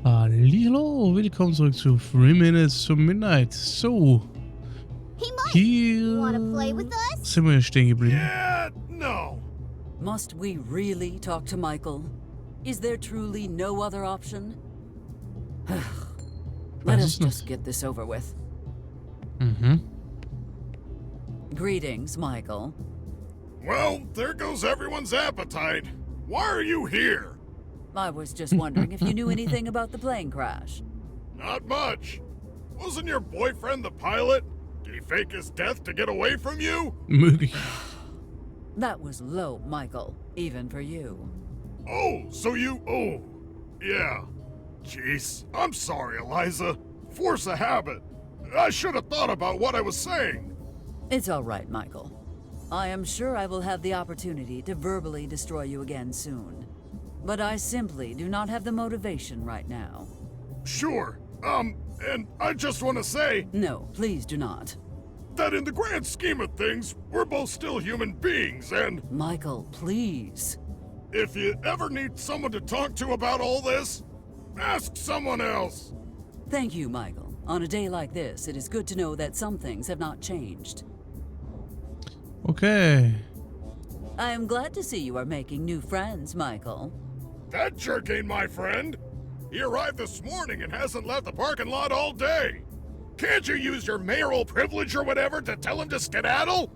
Hallo, willkommen zurück zu 3 Minutes to Midnight. So, hier sind wir stehen geblieben. Yeah, no. Must we really talk to Michael? Is there truly no other option? Let us just get this over with. Greetings, Michael. Well, there goes everyone's appetite. Why are you here? I was just wondering if you knew anything about the plane crash. Not much. Wasn't your boyfriend the pilot? Did he fake his death to get away from you? Möglich. That was low, Michael, even for you. Oh, so you... Oh, yeah. Jeez, I'm sorry, Eliza. Force of habit. I should have thought about what I was saying. It's all right, Michael. I am sure I will have the opportunity to verbally destroy you again soon. But I simply do not have the motivation right now. Sure. And I just want to say... No, please do not. That in the grand scheme of things, we're both still human beings, and... Michael, please. If you ever need someone to talk to about all this, ask someone else. Thank you, Michael. On a day like this, it is good to know that some things have not changed. Okay. I am glad to see you are making new friends, Michael. That jerk ain't my friend. He arrived this morning and hasn't left the parking lot all day. Can't you use your mayoral privilege or whatever to tell him to skedaddle?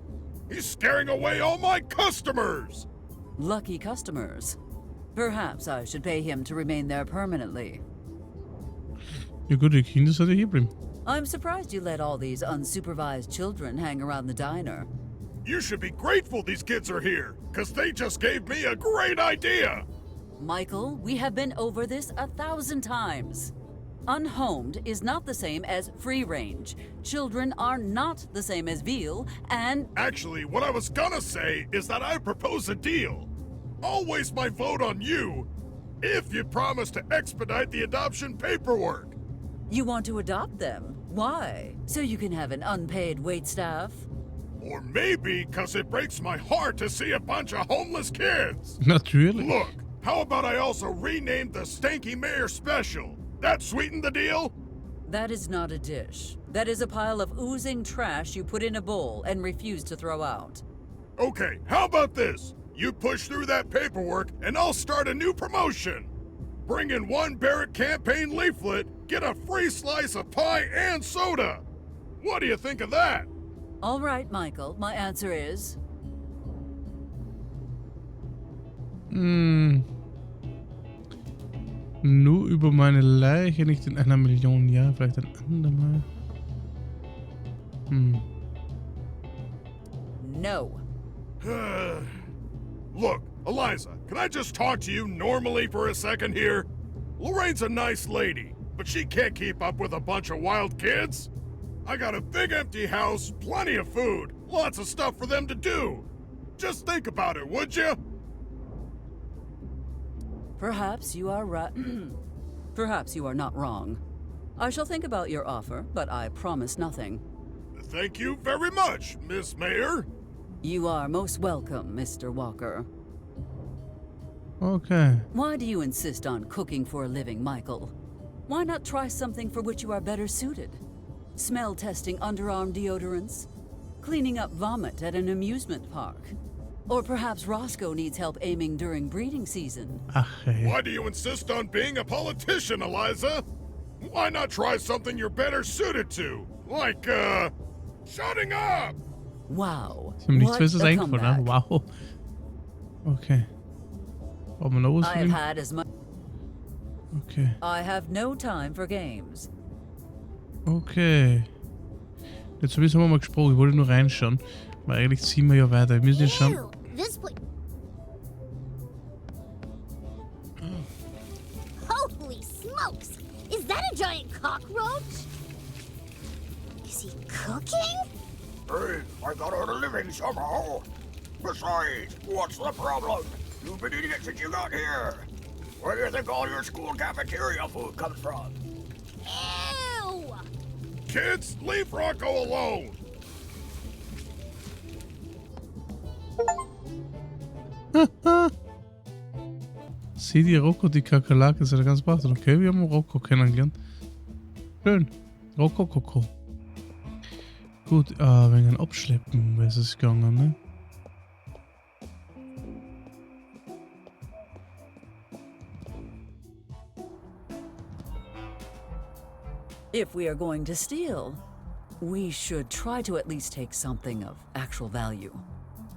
He's scaring away all my customers. Lucky customers. Perhaps I should pay him to remain there permanently. Ja gut, die Kinder sollen hier bleiben. I'm surprised you let all these unsupervised children hang around the diner. You should be grateful these kids are here, because they just gave me a great idea. Michael, we have been over this 1,000 times. Unhomed is not the same as free range. Children are not the same as veal, and... Actually, what I was gonna say is that I propose a deal. I'll waste my vote on you if you promise to expedite the adoption paperwork. You want to adopt them? Why? So you can have an unpaid waitstaff? Or maybe because it breaks my heart to see a bunch of homeless kids. Natürlich. Look, how about I also renamed the Stanky Mayor Special? That sweeten the deal? That is not a dish. That is a pile of oozing trash you put in a bowl and refuse to throw out. Okay, how about this? You push through that paperwork and I'll start a new promotion. Bring in one Barrett campaign leaflet, get a free slice of pie and soda. What do you think of that? All right, Michael, my answer is... Nur über meine Leiche, nicht in 1 Million Jahren, vielleicht ein andermal. No. Look, Eliza, can I just talk to you normally for a second here? Lorraine's a nice lady, but she can't keep up with a bunch of wild kids. I got a big empty house, plenty of food, lots of stuff for them to do. Just think about it, would you? Perhaps you are right. Perhaps you are not wrong. I shall think about your offer, but I promise nothing. Thank you very much, Miss Mayor. You are most welcome, Mr. Walker. Okay. Why do you insist on cooking for a living, Michael? Why not try something for which you are better suited? Smell testing underarm deodorants? Cleaning up vomit at an amusement park? Or perhaps Roscoe needs help aiming during breeding season? Ach, ey. Why do you insist on being a politician, Eliza? Why not try something you're better suited to? Like, shutting up! Wow. Ich habe nichts What Besseres a eingefallen, ne? comeback. Wow. Okay. Brauchen wir noch was I von have ihm? had as much. Okay. I have no time for games. Okay. Jetzt haben wir mal gesprochen, ich wollte nur reinschauen. Weil eigentlich ziehen wir ja weiter. Wir müssen jetzt schauen. Ew, this place. Holy smokes! Is that a giant cockroach? Is he cooking? Hey, I got out a living somehow. Besides, what's the problem? You've been eating it since you got here. Where do you think all your school cafeteria food comes from? Ew! Kids, leave Rocco alone! Sieh die Rocco, die Kakerlake, ist ja ganz brav. Okay, wir haben Rocco kennengelernt. Schön. Rocco, Coco. Gut, wegen Abschleppen ist es gegangen, ne? If we are going to steal, we should try to at least take something of actual value.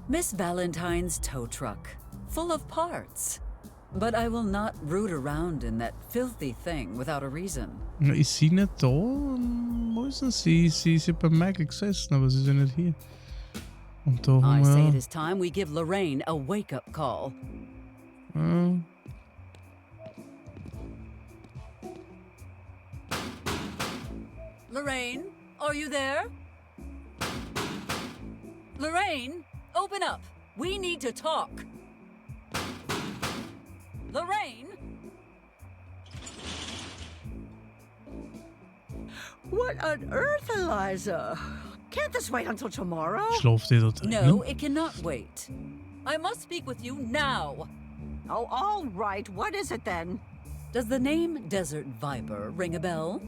Miss Valentine's tow truck, full of parts. But I will not root around in that filthy thing without a reason. Na, ist sie nicht da? Wo ist denn sie? Sie ist ja bei Michael gesessen, aber sie ist ja nicht hier. Und da I haben say it wir... is time we give Lorraine a wake-up call. Lorraine, are you there? Lorraine, open up. We need to talk. Lorraine? What on earth, Eliza? Can't this wait until tomorrow? Schlaft ihr da drin? No, it cannot wait. I must speak with you now. Oh, all right. What is it then? Does the name Desert Viper ring a bell?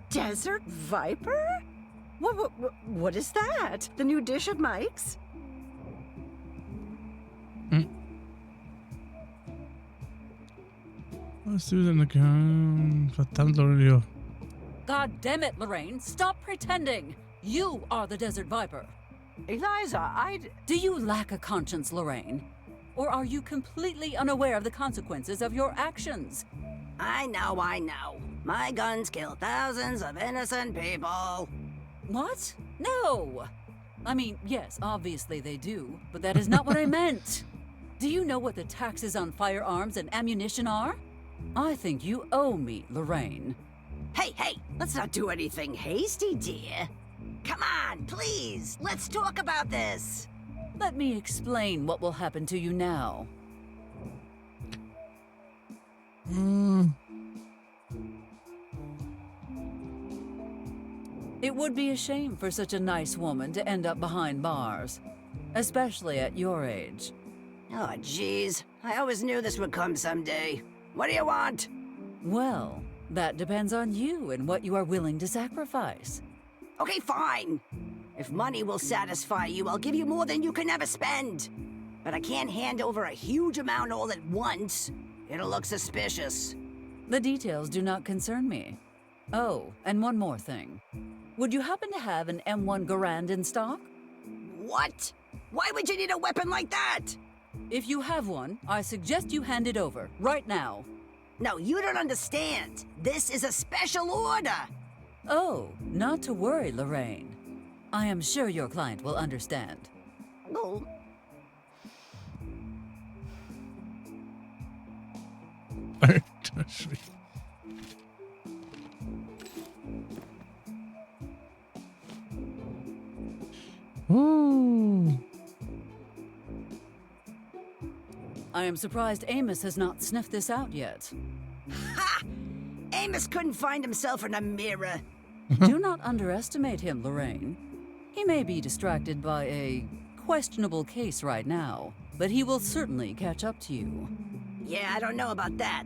Desert Viper? What is that? The new dish of Mike's? Was du denn? Verdammt, Leute. God damn it, Lorraine. Stop pretending. You are the Desert Viper. Eliza, Do you lack a conscience, Lorraine? Or are you completely unaware of the consequences of your actions? I know. My guns kill thousands of innocent people. What? No. I mean, yes, obviously they do, but that is not what I meant. Do you know what the taxes on firearms and ammunition are? I think you owe me, Lorraine. Hey, let's not do anything hasty, dear. Come on, please. Let's talk about this. Let me explain what will happen to you now. It would be a shame for such a nice woman to end up behind bars, especially at your age. Oh, jeez. I always knew this would come someday. What do you want? Well, that depends on you and what you are willing to sacrifice. Okay, fine. If money will satisfy you, I'll give you more than you can ever spend. But I can't hand over a huge amount all at once. It'll look suspicious. The details do not concern me. Oh, and one more thing. Would you happen to have an M1 Garand in stock? What? Why would you need a weapon like that? If you have one, I suggest you hand it over, right now. No, you don't understand. This is a special order. Oh, not to worry, Lorraine. I am sure your client will understand. Oh. Ooh. I am surprised Amos has not sniffed this out yet. Ha! Amos couldn't find himself in a mirror. Do not underestimate him, Lorraine. He may be distracted by a questionable case right now, but he will certainly catch up to you. Yeah, I don't know about that.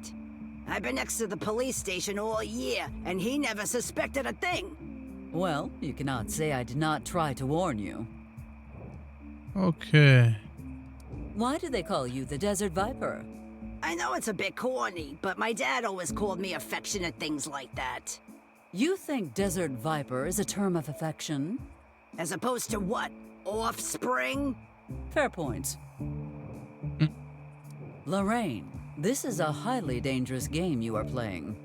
I've been next to the police station all year, and he never suspected a thing. Well, you cannot say I did not try to warn you. Okay. Why do they call you the Desert Viper? I know it's a bit corny, but my dad always called me affectionate things like that. You think Desert Viper is a term of affection? As opposed to what? Offspring? Fair point. Lorraine, this is a highly dangerous game you are playing.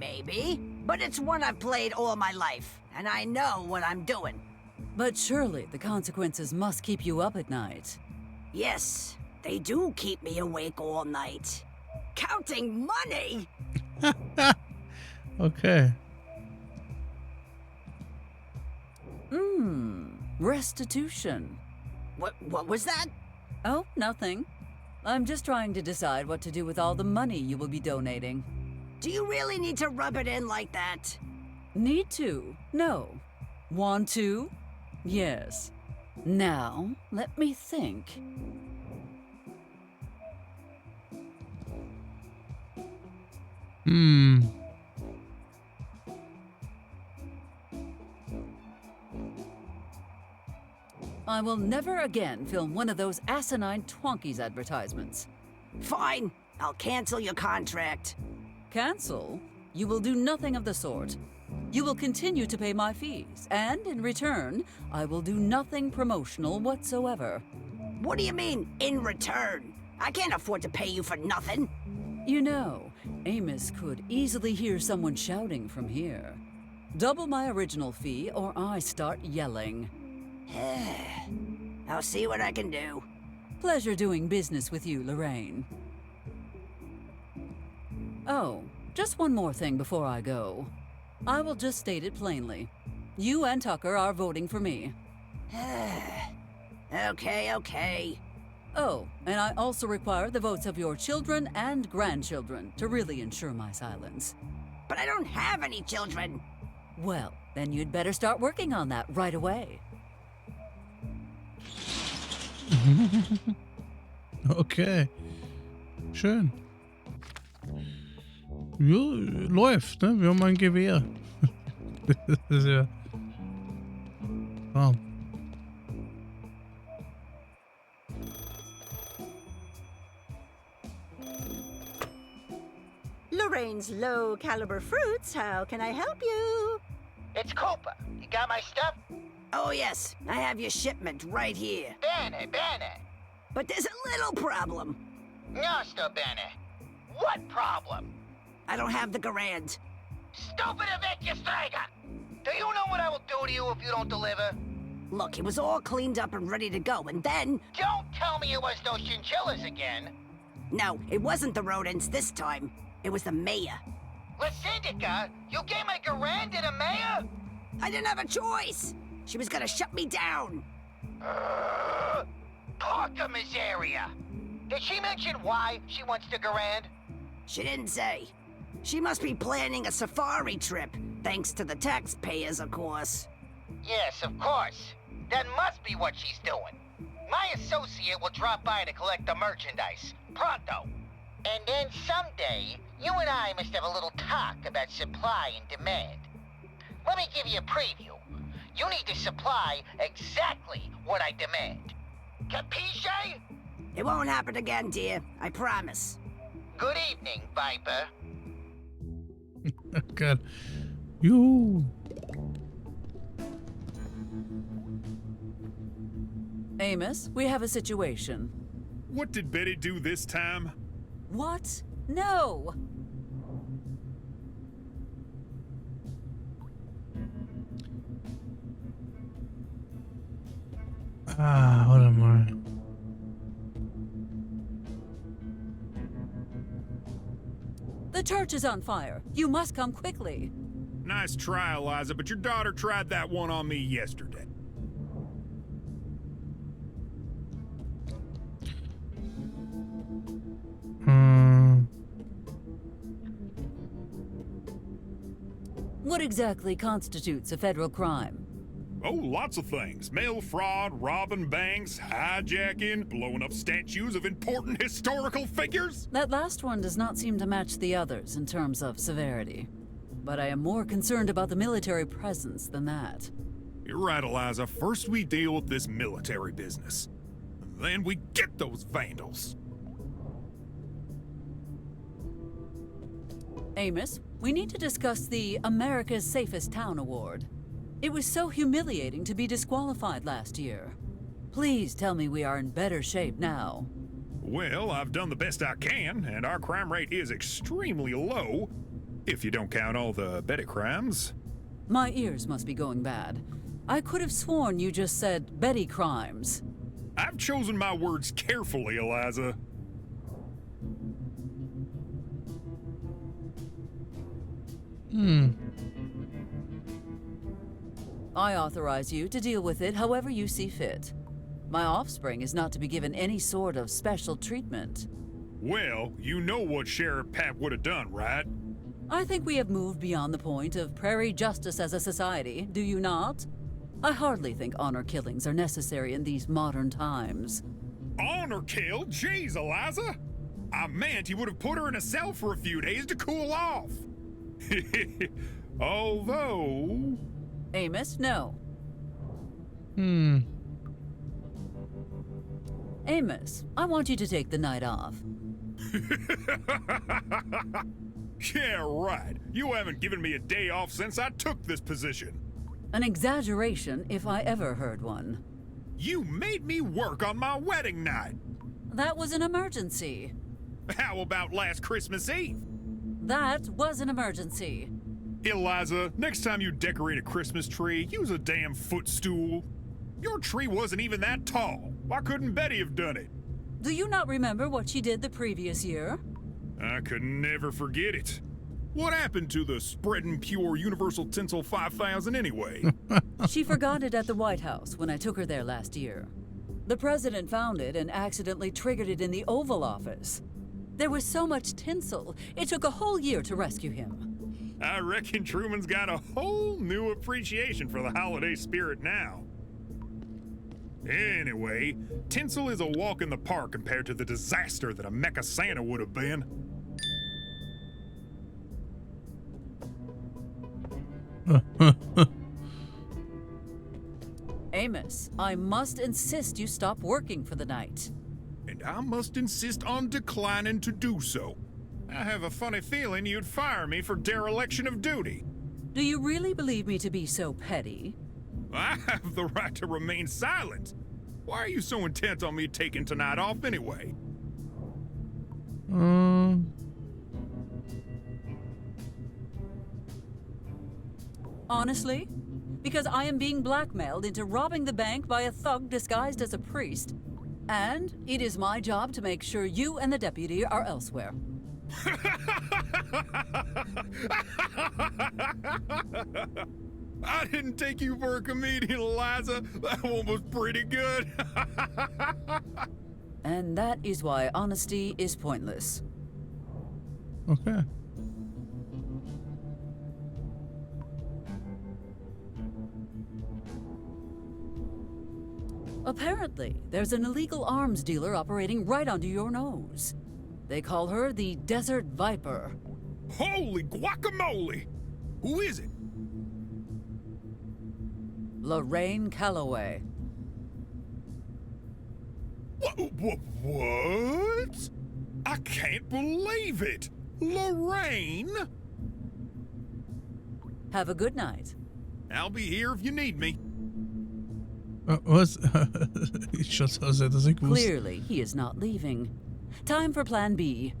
Maybe, but it's one I've played all my life, and I know what I'm doing. But surely the consequences must keep you up at night. Yes, they do keep me awake all night. Counting money? Okay. Restitution. What was that? Oh, nothing. I'm just trying to decide what to do with all the money you will be donating. Do you really need to rub it in like that? Need to? No. Want to? Yes. Now, let me think. Hmm. I will never again film one of those asinine Twonkies advertisements. Fine. I'll cancel your contract. Cancel? You will do nothing of the sort. You will continue to pay my fees, and in return, I will do nothing promotional whatsoever. What do you mean, in return? I can't afford to pay you for nothing. You know, Amos could easily hear someone shouting from here. Double my original fee, or I start yelling. I'll see what I can do. Pleasure doing business with you, Lorraine. Oh, just one more thing before I go. I will just state it plainly. You and Tucker are voting for me. Okay. Oh, and I also require the votes of your children and grandchildren to really ensure my silence. But I don't have any children. Well, then you'd better start working on that right away. Okay. Schön. Jo, läuft, ne? Wir haben ein Gewehr. Das ist ja... Wow. Lorraine's low-caliber fruits, how can I help you? It's Cooper. You got my stuff? Oh yes, I have your shipment right here. Bene. But there's a little problem. No, sto bene. What problem? I don't have the garand. Stupid vecchia strega! Do you know what I will do to you if you don't deliver? Look, it was all cleaned up and ready to go, and then... Don't tell me it was those chinchillas again. No, it wasn't the rodents this time. It was the mayor. La Syndica, you gave my garand to the mayor? I didn't have a choice. She was gonna shut me down. Porca miseria! Did she mention why she wants the garand? She didn't say. She must be planning a safari trip, thanks to the taxpayers, of course. Yes, of course. That must be what she's doing. My associate will drop by to collect the merchandise. Pronto. And then someday, you and I must have a little talk about supply and demand. Let me give you a preview. You need to supply exactly what I demand. Capisce? It won't happen again, dear. I promise. Good evening, Viper. Oh God. You. Amos, we have a situation. What did Betty do this time? What? No! Warte mal. The church is on fire. You must come quickly. Nice try, Eliza, but your daughter tried that one on me yesterday. What exactly constitutes a federal crime? Oh, lots of things. Mail fraud, robbing banks, hijacking, blowing up statues of important historical figures. That last one does not seem to match the others in terms of severity. But I am more concerned about the military presence than that. You're right, Eliza. First we deal with this military business. Then we get those vandals. Amos, we need to discuss the America's Safest Town Award. It was so humiliating to be disqualified last year. Please tell me we are in better shape now. Well, I've done the best I can, and our crime rate is extremely low, if you don't count all the Betty crimes. My ears must be going bad. I could have sworn you just said Betty crimes. I've chosen my words carefully, Eliza. I authorize you to deal with it however you see fit. My offspring is not to be given any sort of special treatment. Well, you know what Sheriff Pat would have done, right? I think we have moved beyond the point of prairie justice as a society, do you not? I hardly think honor killings are necessary in these modern times. Honor kill? Jeez, Eliza! I meant he would have put her in a cell for a few days to cool off. Although... Amos, no. Amos, I want you to take the night off. Yeah, right. You haven't given me a day off since I took this position. An exaggeration if I ever heard one. You made me work on my wedding night. That was an emergency. How about last Christmas Eve? That was an emergency. Eliza, next time you decorate a Christmas tree, use a damn footstool. Your tree wasn't even that tall. Why couldn't Betty have done it? Do you not remember what she did the previous year? I could never forget it. What happened to the Spreadin' Pure Universal Tinsel 5000 anyway? She forgot it at the White House when I took her there last year. The president found it and accidentally triggered it in the Oval Office. There was so much tinsel, it took a whole year to rescue him. I reckon Truman's got a whole new appreciation for the holiday spirit now. Anyway, tinsel is a walk in the park compared to the disaster that a Mecha Santa would have been. Amos, I must insist you stop working for the night. And I must insist on declining to do so. I have a funny feeling you'd fire me for dereliction of duty. Do you really believe me to be so petty? I have the right to remain silent. Why are you so intent on me taking tonight off anyway? Honestly? Because I am being blackmailed into robbing the bank by a thug disguised as a priest. And it is my job to make sure you and the deputy are elsewhere. I didn't take you for a comedian, Eliza. That one was pretty good. And that is why honesty is pointless. Okay. Apparently, there's an illegal arms dealer operating right under your nose. They call her the Desert Viper. Holy guacamole! Who is it? Lorraine Calloway. What? I can't believe it! Lorraine? Have a good night. I'll be here if you need me. Was? Ich schaue aus, dass ich wusste. Clearly, he is not leaving. Time for plan B.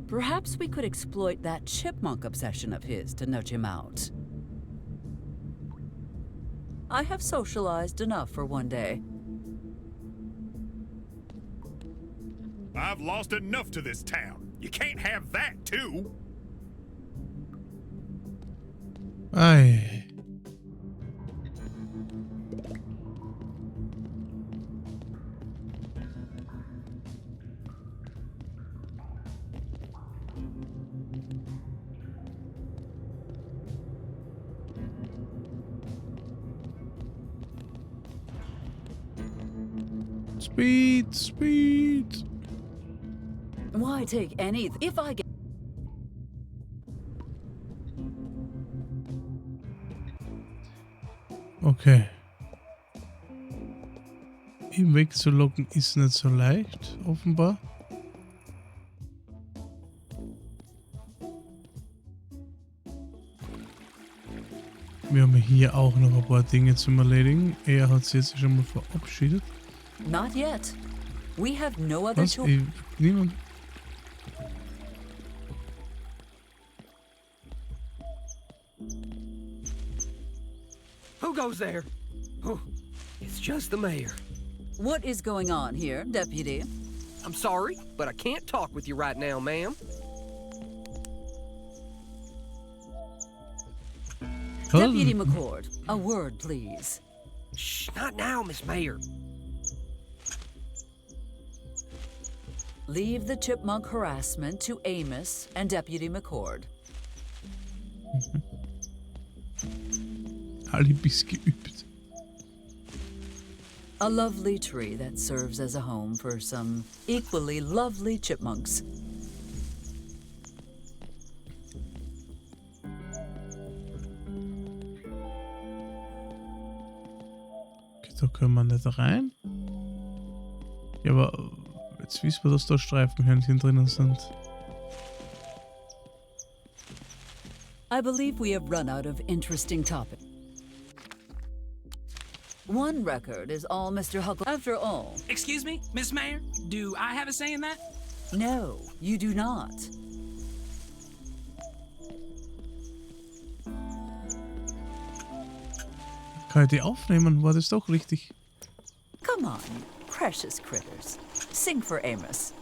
Perhaps we could exploit that chipmunk obsession of his to nudge him out. I have socialized enough for one day. I've lost enough to this town. You can't have that, too. Ei. Speed, speed. Why take any if I get... Okay. Ihn wegzulocken ist nicht so leicht, offenbar. Wir haben hier auch noch ein paar Dinge zum Erledigen. Er hat sich jetzt schon mal verabschiedet. Not yet. We have no other Was? choice. Niemand? Who goes there? Oh, it's just the mayor. What is going on here, Deputy? I'm sorry, but I can't talk with you right now, ma'am. Deputy McCord, a word, please. Shh, not now, Miss Mayor. Leave the chipmunk harassment to Amos and Deputy McCord. Alibis geübt. A lovely tree that serves as a home for some equally lovely chipmunks. Da können wir nicht rein. Ja, aber jetzt wissen wir, dass da Streifenhörnchen drinnen sind. I believe we have run out of interesting topics. One record is all Mr. Huckle. After all, Excuse me, Miss Mayor? Do I have a say in that? no, you do not. Kann ich die aufnehmen? War das doch richtig? Come on, you precious critters. Sing for Amos.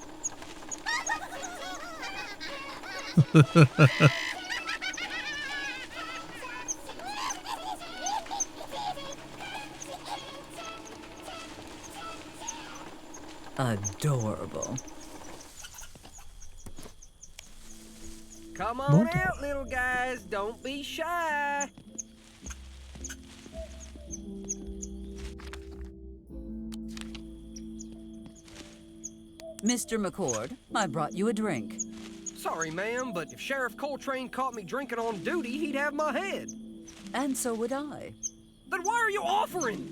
Adorable. Come on out, little guys. Don't be shy. Mr. McCord, I brought you a drink. Sorry, ma'am, but if Sheriff Coltrane caught me drinking on duty, he'd have my head. And so would I. Then why are you offering?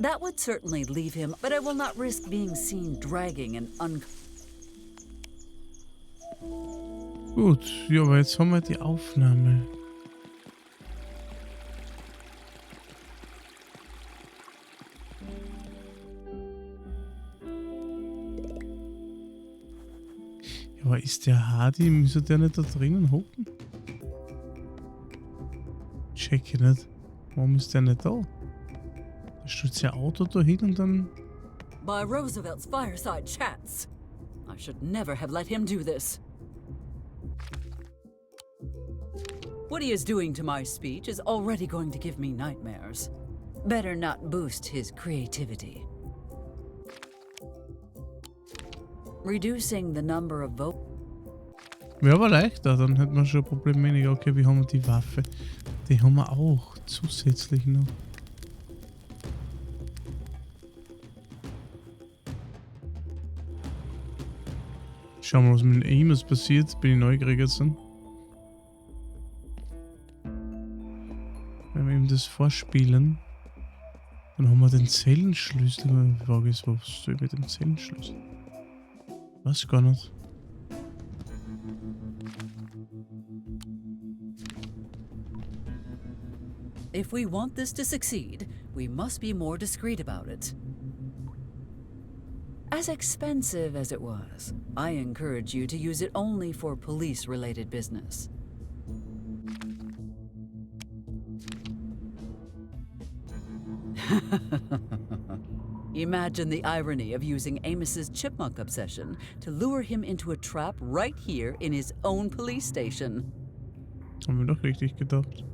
That would certainly leave him, but I will not risk being seen dragging an Gut, ja, aber jetzt haben wir die Aufnahme. Ja, aber ist der Hardy, müsste der nicht da drinnen hocken? Check ich nicht. Warum ist der nicht da? Da steht sein Auto da hin und dann... By Roosevelt's fireside chats. I should never have let him do this. What he is doing to my speech is already going to give me nightmares. Better not boost his creativity. Reducing the number of votes. Wäre aber leichter, dann hätten wir schon ein Problem weniger. Okay, wir haben die Waffe. Die haben wir auch zusätzlich noch. Schauen wir mal, was mit Amos passiert. Bin ich neugierig jetzt. Wenn wir ihm das vorspielen, dann haben wir den Zellenschlüssel. Die Frage ist, was soll ich mit dem Zellenschlüssel? Weiß gar nicht. If we want this to succeed, we must be more discreet about it. As expensive as it was, I encourage you to use it only for police-related business. Imagine the irony of using Amos's chipmunk obsession to lure him into a trap right here in his own police station. Haben wir doch richtig gedacht.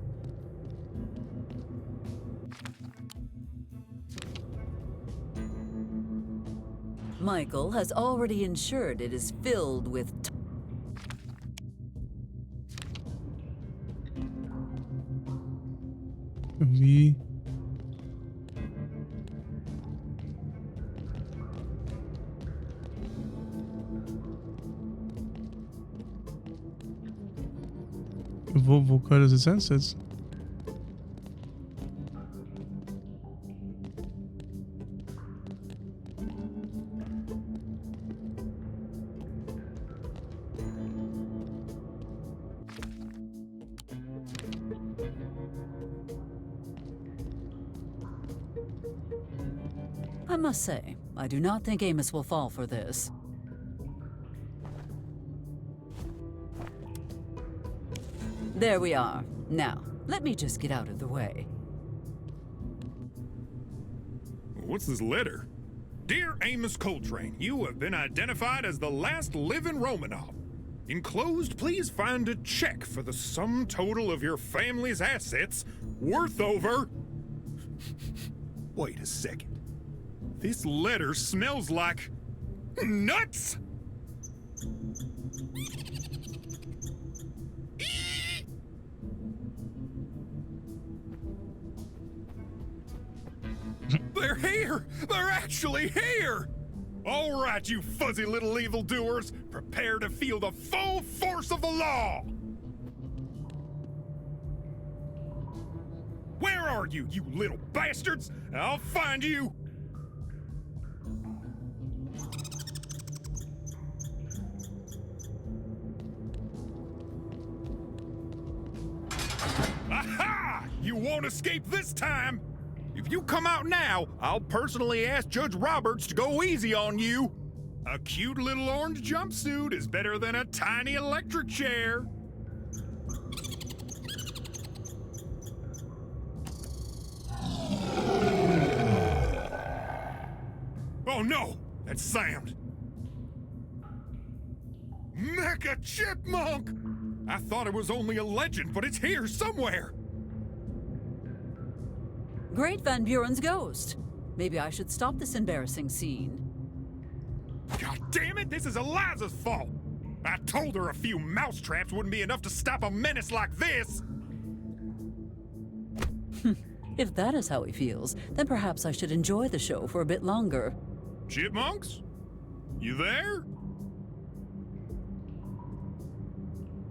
Michael has already ensured it is filled with Wie? Wo kann das jetzt einsetzen? I must say, I do not think Amos will fall for this. There we are. Now, let me just get out of the way. What's this letter? Dear Amos Coltrane, you have been identified as the last living Romanov. Enclosed, please find a check for the sum total of your family's assets worth over... Wait a second. This letter smells like... nuts! They're actually here! All right, you fuzzy little evildoers, prepare to feel the full force of the law! Where are you, you little bastards? I'll find you! Aha! You won't escape this time! If you come out now, I'll personally ask Judge Roberts to go easy on you. A cute little orange jumpsuit is better than a tiny electric chair. Oh no! That's Sam. Mecha Chipmunk! I thought it was only a legend, but it's here somewhere! Great Van Buren's ghost. Maybe I should stop this embarrassing scene. God damn it, this is Eliza's fault! I told her a few mousetraps wouldn't be enough to stop a menace like this! If that is how he feels, then perhaps I should enjoy the show for a bit longer. Chipmunks? You there?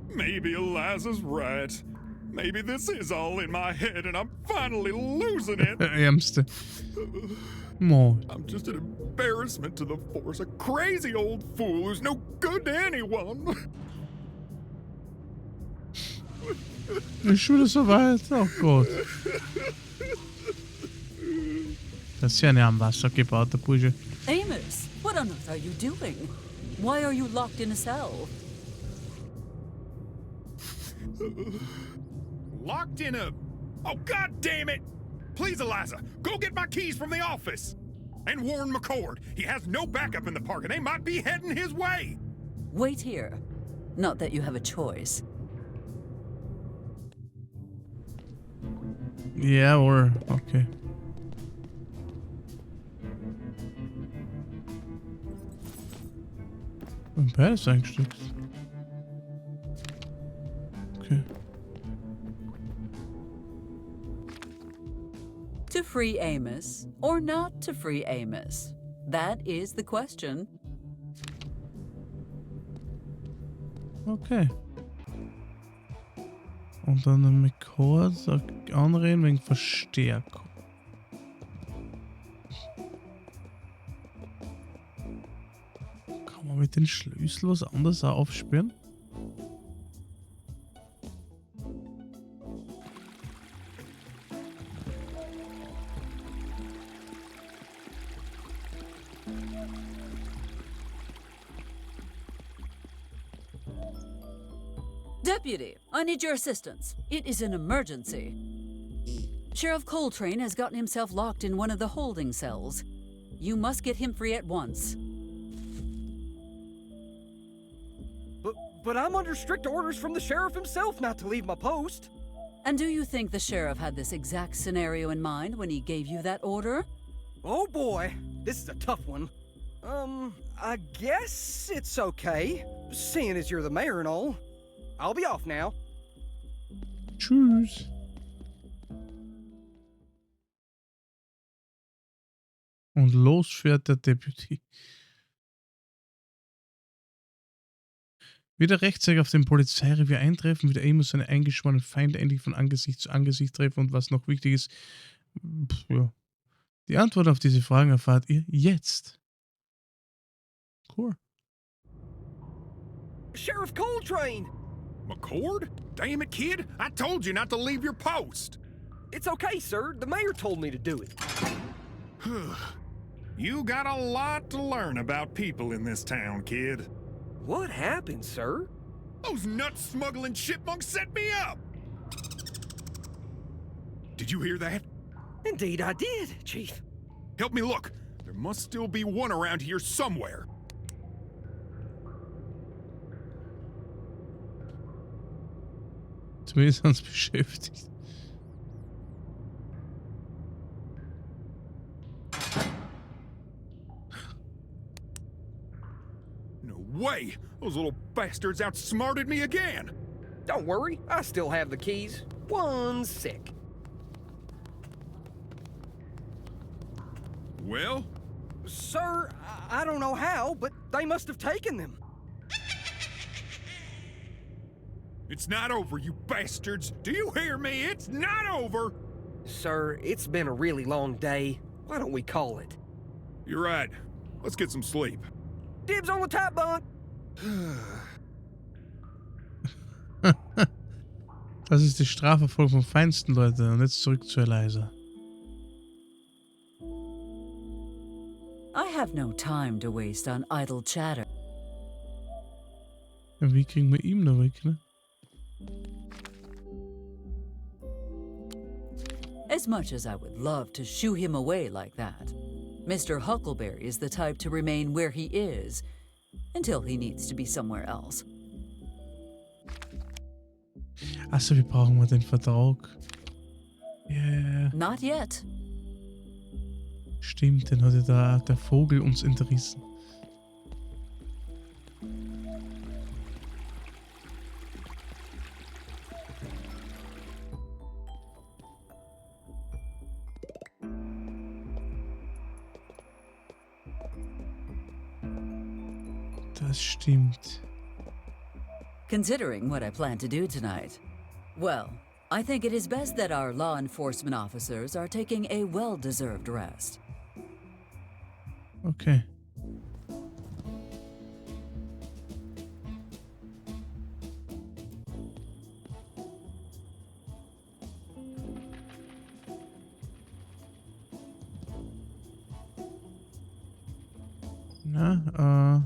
Maybe Eliza's right. Maybe this is all in my head and I'm finally losing it. Ärmste. Mooi. I'm just an embarrassment to the force, a crazy old fool who's no good to anyone. Ist schon wieder so weit? Oh Gott. Das ist ja nicht am Wasser gebaut, der Bursche. Amos, what on earth are you doing? Why are you locked in a cell? Locked in a... Oh, God damn it! Please, Eliza, go get my keys from the office! And warn McCord. He has no backup in the park and they might be heading his way! Wait here. Not that you have a choice. Yeah, or... Okay. Ein Pferd ist eingesteckt. Okay. To free Amos, or not to free Amos? That is the question. Okay. Und dann den McCord anreden wegen Verstärkung. Kann man mit den Schlüssel was anderes auch aufspüren? Deputy, I need your assistance. It is an emergency. Sheriff Coltrane has gotten himself locked in one of the holding cells. You must get him free at once. But I'm under strict orders from the sheriff himself not to leave my post. And do you think the sheriff had this exact scenario in mind when he gave you that order? Oh boy, this is a tough one. I guess it's okay, seeing as you're the mayor and all. I'll be off now. Tschüss. Und los fährt der Deputy. Wieder rechtzeitig auf dem Polizeirevier eintreffen, wieder Amos seine eingeschworenen Feinde endlich von Angesicht zu Angesicht treffen und was noch wichtig ist, ja. Die Antwort auf diese Fragen erfahrt ihr jetzt. Cool. Sheriff Coltrane! McCord? Damn it, kid! I told you not to leave your post! It's okay, sir. The mayor told me to do it. You got a lot to learn about people in this town, kid. What happened, sir? Those nut-smuggling chipmunks set me up! Did you hear that? Indeed I did, Chief. Help me look. There must still be one around here somewhere. Zumindest uns beschäftigt. No way! Those little bastards outsmarted me again! Don't worry, I still have the keys. One sec. Well? Sir, I don't know how, but they must have taken them. It's not over, you bastards! Do you hear me? It's not over! Sir, it's been a really long day. Why don't we call it? You're right. Let's get some sleep. Dibs on the top bunk! Das ist die Strafverfolgung vom Feinsten, Leute. Und jetzt zurück zu Eliza. I have no time to waste on idle chatter. Ja, wie kriegen wir ihn da weg, ne? As much as I would love to shoo him away like that, Mr. Huckleberry is the type to remain where he is until he needs to be somewhere else. Achso, wir brauchen mal den Vertrag. Yeah. Not yet. Stimmt, den hatte da der Vogel uns entrissen. Das stimmt. Considering what I plan to do tonight, well, I think it is best that our law enforcement officers are taking a well-deserved rest. Okay. Na,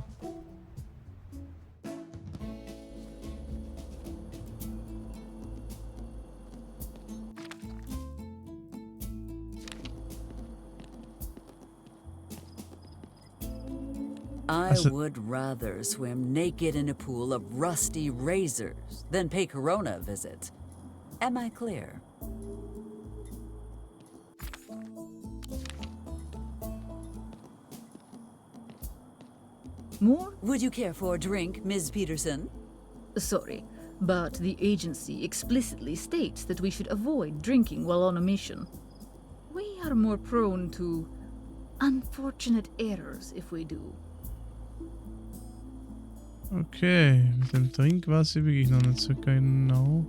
I would rather swim naked in a pool of rusty razors than pay Corona a visit. Am I clear? More? Would you care for a drink, Ms. Peterson? Sorry, but the agency explicitly states that we should avoid drinking while on a mission. We are more prone to unfortunate errors if we do. okay. Mit dem Trink weiß ich wirklich noch nicht so genau.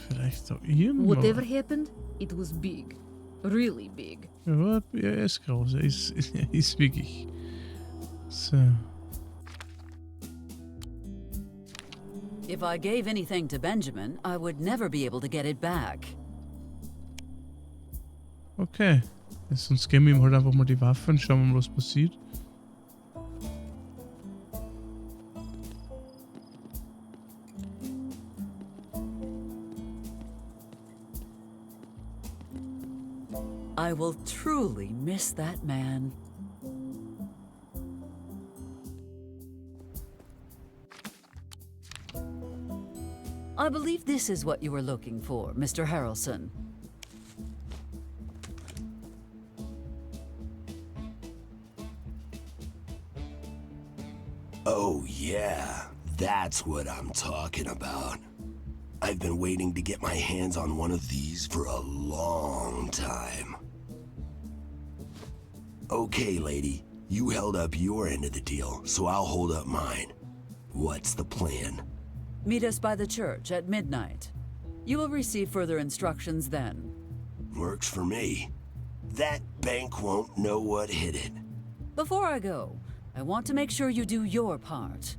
Vielleicht auch irgendwo. Whatever happened, it was big. Really big. Ja, er ist groß. Er ist wirklich. So. If I gave anything to Benjamin, I would never be able to get it back. Okay. Jetzt sonst geben wir ihm halt einfach mal die Waffe und schauen wir mal, was passiert. I will truly miss that man. I believe this is what you were looking for, Mr. Harrelson. Oh yeah, that's what I'm talking about. I've been waiting to get my hands on one of these for a long time. Okay, lady, you held up your end of the deal, so I'll hold up mine. What's the plan? Meet us by the church at midnight. You will receive further instructions then. Works for me. That bank won't know what hit it. Before I go, I want to make sure you do your part.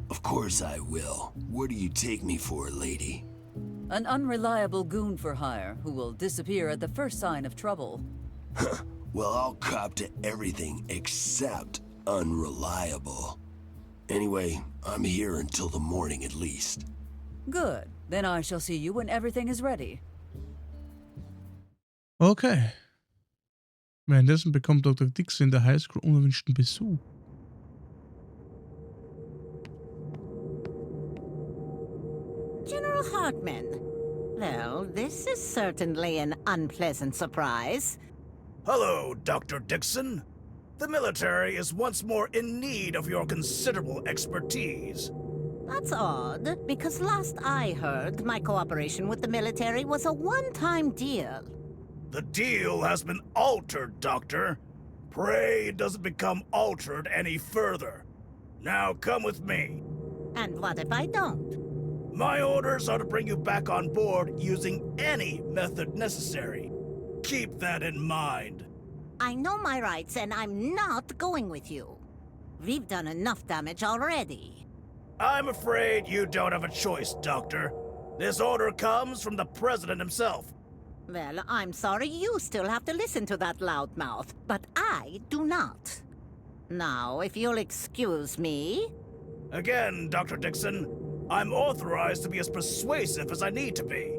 Of course I will. What do you take me for, lady? An unreliable goon for hire who will disappear at the first sign of trouble. Well, I'll cop to everything except unreliable. Anyway, I'm here until the morning at least. Good. Then I shall see you when everything is ready. Okay. Währenddessen bekommt Dr. Dix in der Highschool unerwünschten Besuch. General Hartman. Well, this is certainly an unpleasant surprise. Hello, Dr. Dixon. The military is once more in need of your considerable expertise. That's odd, because last I heard, my cooperation with the military was a one-time deal. The deal has been altered, Doctor. Pray it doesn't become altered any further. Now come with me. And what if I don't? My orders are to bring you back on board using any method necessary. Keep that in mind. I know my rights, and I'm not going with you. We've done enough damage already. I'm afraid you don't have a choice, Doctor. This order comes from the President himself. Well, I'm sorry you still have to listen to that loudmouth, but I do not. Now, if you'll excuse me... Again, Dr. Dixon, I'm authorized to be as persuasive as I need to be.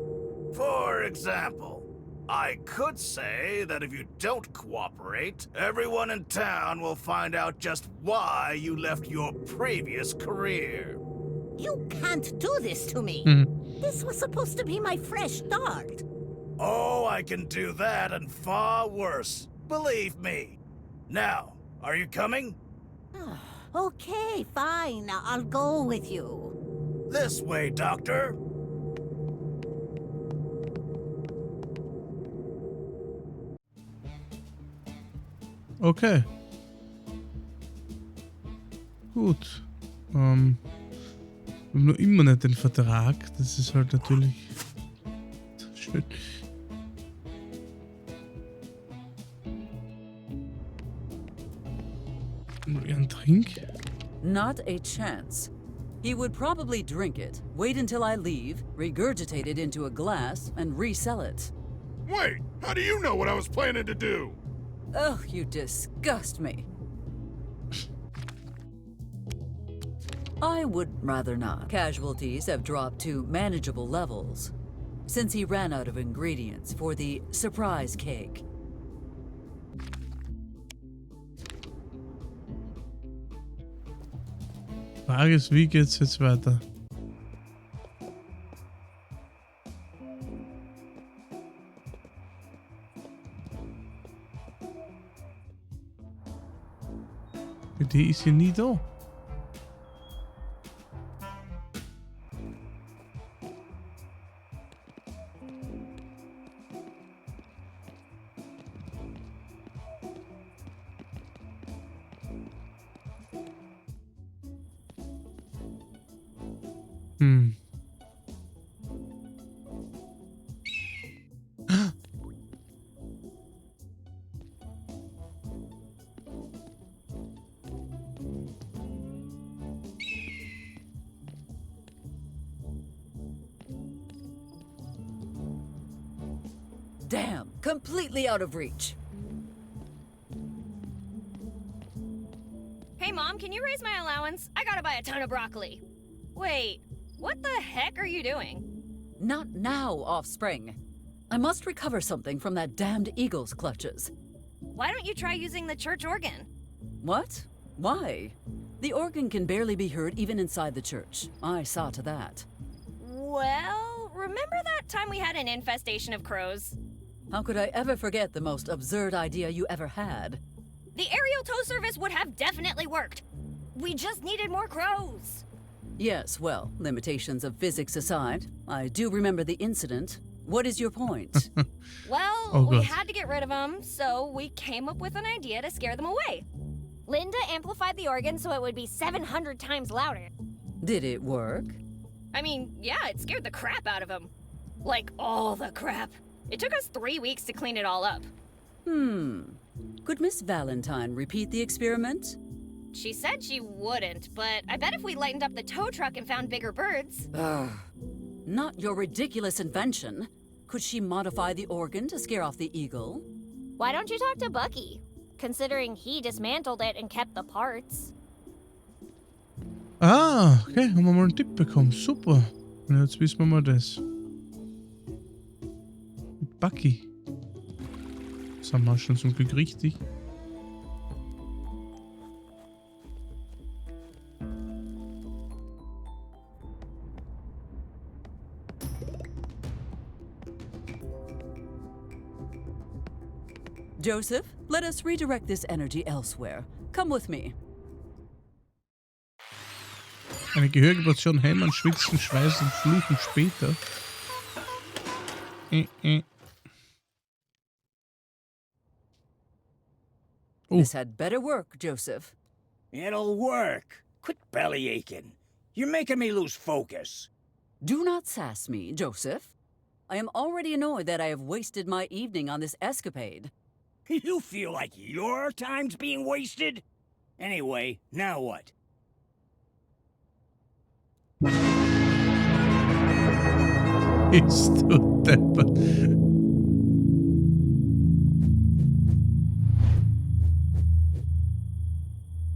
For example, I could say that if you don't cooperate, everyone in town will find out just why you left your previous career. You can't do this to me. This was supposed to be my fresh start. Oh, I can do that and far worse. Believe me. Now, are you coming? Okay, fine. I'll go with you. This way, Doctor. Okay. Gut. Wir haben noch immer nicht den Vertrag. Das ist halt natürlich schön. Nur einen Trink? Not a chance. He would probably drink it, wait until I leave, regurgitate it into a glass, and resell it. Wait, how do you know what I was planning to do? Oh, you disgust me. I would rather not. Casualties have dropped to manageable levels since he ran out of ingredients for the surprise cake. Frage ist, wie geht's jetzt weiter? Die ist hier nie da. Damn, completely out of reach. Hey Mom, can you raise my allowance? I gotta buy a ton of broccoli. Wait, what the heck are you doing? Not now, offspring. I must recover something from that damned eagle's clutches. Why don't you try using the church organ? What? Why? The organ can barely be heard even inside the church. I saw to that. Well, remember that time we had an infestation of crows? How could I ever forget the most absurd idea you ever had? The aerial tow service would have definitely worked. We just needed more crows. Yes, well, limitations of physics aside, I do remember the incident. What is your point? Well, we had to get rid of them, so we came up with an idea to scare them away. Linda amplified the organ so it would be 700 times louder. Did it work? I mean, yeah, it scared the crap out of them. Like, all the crap. It took us 3 weeks to clean it all up. Could Miss Valentine repeat the experiment? She said she wouldn't, but I bet if we lightened up the tow truck and found bigger birds... Not your ridiculous invention. Could she modify the organ to scare off the eagle? Why don't you talk to Bucky? Considering he dismantled it and kept the parts. Ah, okay, haben wir mal einen Tipp bekommen. Super. Und jetzt wissen wir mal das. Mit Bucky. Das haben wir schon zum Glück richtig. Joseph, let us redirect this energy elsewhere. Come with me. Eine gehörige Portion Hämmern, Schwitzen, Schweißen, Fluchen später. Oh. This had better work, Joseph. It'll work. Quit belly aching. You're making me lose focus. Do not sass me, Joseph. I am already annoyed that I have wasted my evening on this escapade. You feel like your time's being wasted? Anyway, now what? Bist du deppert.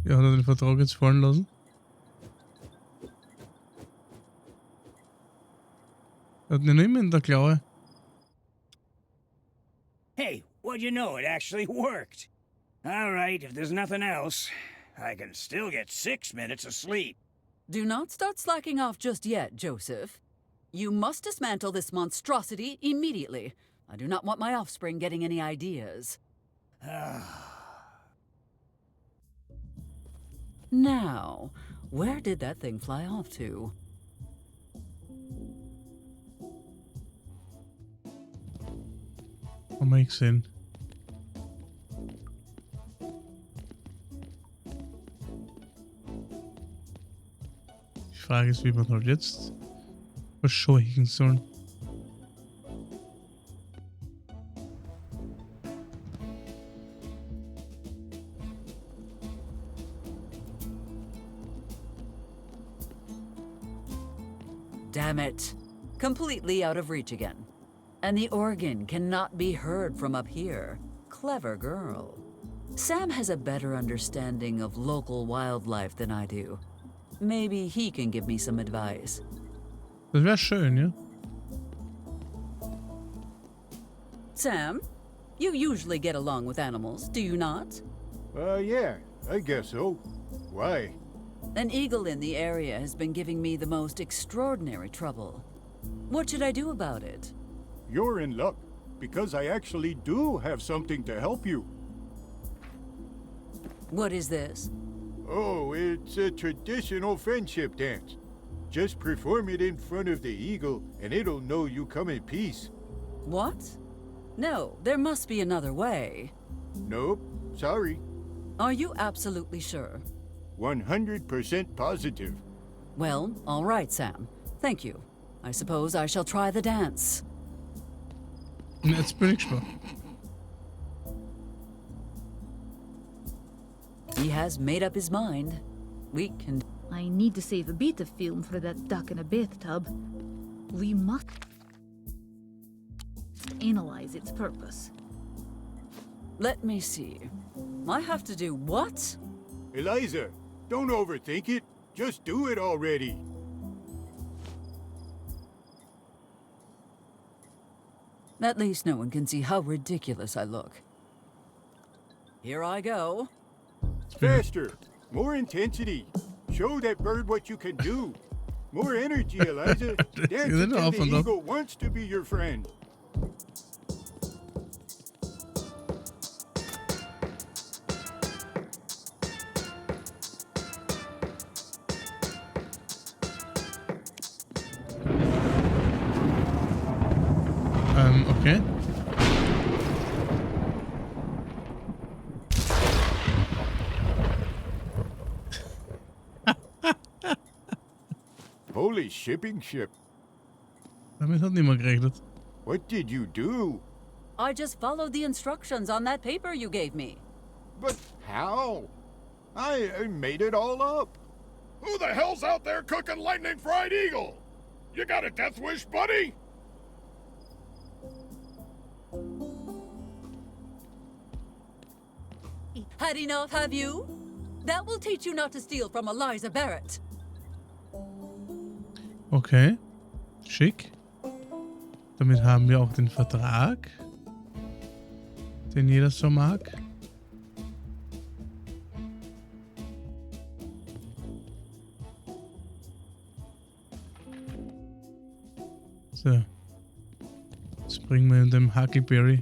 Ja, hat er den Vertrag jetzt fallen lassen? Er hat ihn nicht mehr in der Klaue. Hey, what'd you know? It actually worked. All right, if there's nothing else, I can still get 6 minutes of sleep. Do not start slacking off just yet, Joseph. You must dismantle this monstrosity immediately. I do not want my offspring getting any ideas. Now, where did that thing fly off to? That makes sense. Die Frage ist, wie man halt jetzt verscheuchen soll. Damn it. Completely out of reach again. And the organ cannot be heard from up here. Clever girl. Sam has a better understanding of local wildlife than I do. Maybe he can give me some advice. Das wäre schön, ja? Sam, you usually get along with animals, do you not? Yeah, I guess so. Why? An eagle in the area has been giving me the most extraordinary trouble. What should I do about it? You're in luck, because I actually do have something to help you. What is this? Oh, it's a traditional friendship dance. Just perform it in front of the eagle, and it'll know you come in peace. What? No, there must be another way. Nope, sorry. Are you absolutely sure? 100% positive. Well, all right, Sam. Thank you. I suppose I shall try the dance. Jetzt bin ich gespannt. He has made up his mind. We can... I need to save a bit of film for that duck in a bathtub. We must analyze its purpose. Let me see. I have to do what? Eliza, don't overthink it. Just do it already. At least no one can see how ridiculous I look. Here I go. Faster. More intensity. Show that bird what you can do. More energy, Eliza. Dance until the eagle wants to be your friend. Okay. Holy shipping ship. Damit hat niemand gerechnet. What did you do? I just followed the instructions on that paper you gave me. But how? I made it all up. Who the hell's out there cooking lightning fried eagle? You got a death wish, buddy? Had enough, have you? That will teach you not to steal from Eliza Barrett. Okay. Schick. Damit haben wir auch den Vertrag, den jeder so mag. So. Jetzt bringen wir dem Huckleberry.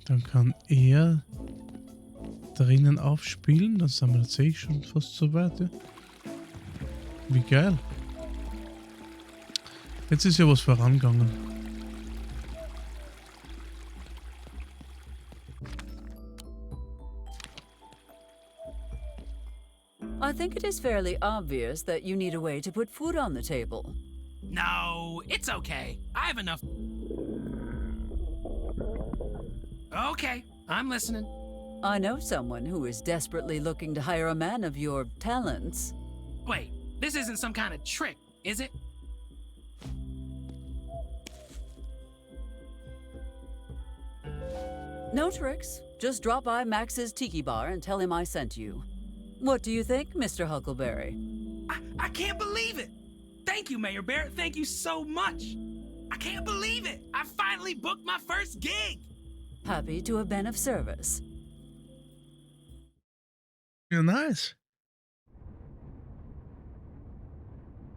Dann kann er drinnen aufspielen. Dann sind wir tatsächlich schon fast so weit. Ja. Wie geil. Jetzt ist ja was vorangegangen. I think it is fairly obvious that you need a way to put food on the table. No, it's okay. I have enough. Okay, I'm listening. I know someone who is desperately looking to hire a man of your talents. Wait, this isn't some kind of trick, is it? No tricks. Just drop by Max's Tiki Bar and tell him I sent you. What do you think, Mr. Huckleberry? I can't believe it! Thank you, Mayor Bear. Thank you so much. I can't believe it. I finally booked my first gig. Happy to have been of service. Yeah, nice.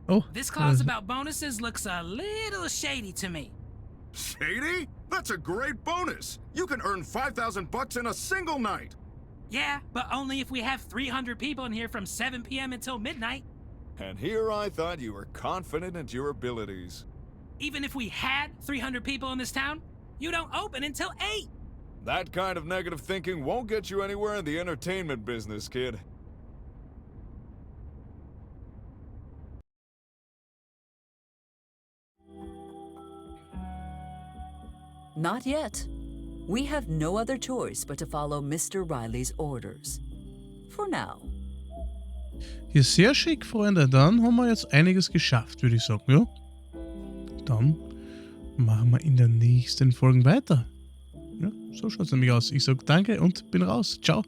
Oh, this clause about bonuses looks a little shady to me. Shady? That's a great bonus. You can earn 5,000 bucks in a single night. Yeah, but only if we have 300 people in here from 7 p.m. until midnight. And here I thought you were confident in your abilities. Even if we had 300 people in this town, you don't open until 8. That kind of negative thinking won't get you anywhere in the entertainment business, kid. Not yet. We have no other choice but to follow Mr. Riley's orders. For now. Ja, sehr schick, Freunde. Dann haben wir jetzt einiges geschafft, würde ich sagen, ja? Dann machen wir in der nächsten Folge weiter. Ja, so schaut es nämlich aus. Ich sage danke und bin raus. Ciao.